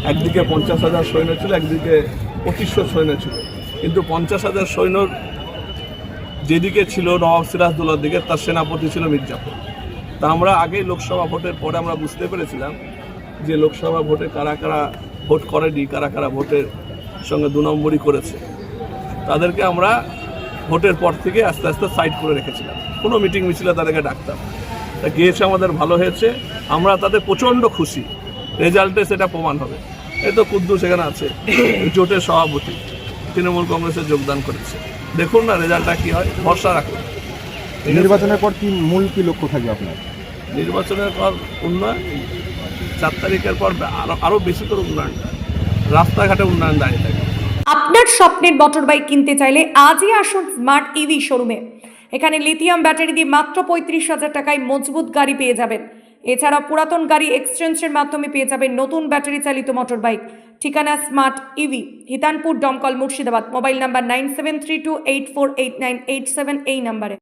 একদিকে 50,000 সৈন্য ছিল, একদিকে 2500 সৈন্য ছিল, কিন্তু 50,000 সৈন্যর যেদিকে ছিল নবাব সিরাজদৌল্লার দিকে, তার সেনাপতি ছিল মীর জাফর। তা আমরা আগেই লোকসভা ভোটের পরে আমরা বুঝতে পেরেছিলাম যে লোকসভা ভোটে কারা কারা ভোট করেনি, কারা কারা ভোটের সঙ্গে 2 নম্বরই করেছে, তাদেরকে আমরা ভোটের পর থেকে আস্তে আস্তে সাইড করে রেখেছিলাম। কোনো মিটিং মিছিলে তাদেরকে ডাকতাম। তা গিয়েছে, আমাদের ভালো হয়েছে, আমরা তাতে প্রচণ্ড খুশি। রেজাল্টে সেটা প্রমাণ হবে। এই তো কুদ্দুস সেখানে আছে, জোটের সভাপতি, তৃণমূল কংগ্রেসে যোগদান করেছে। দেখুন না রেজাল্টটা কী হয়, ভরসা রাখুন। নির্বাচনের পর কি লক্ষ্য থাকবে আপনার? নির্বাচনের পর উন্নয়ন, 4 তারিখের পর আরও বেশি করে উন্নয়ন, রাস্তাঘাটে উন্নয়ন দাঁড়িয়ে থাকে। আপনার স্বপ্নের মোটর বাইক কিনতে চাইলে আজই আসুন স্মার্ট ইভি শোরুমে। এখানে লিথিয়াম ব্যাটারি দিয়ে মাত্র 35,000 টাকায় মজবুত গাড়ি পেয়ে যাবেন। এছাড়া পুরাতন গাড়ি এক্সচেঞ্জের মাধ্যমে পেয়ে যাবেন নতুন ব্যাটারি চালিত মোটর বাইক। ঠিকানা স্মার্ট ইভি, হিতানপুর, দমকল, মুর্শিদাবাদ। মোবাইল নাম্বার 9732848987 এই নাম্বারে।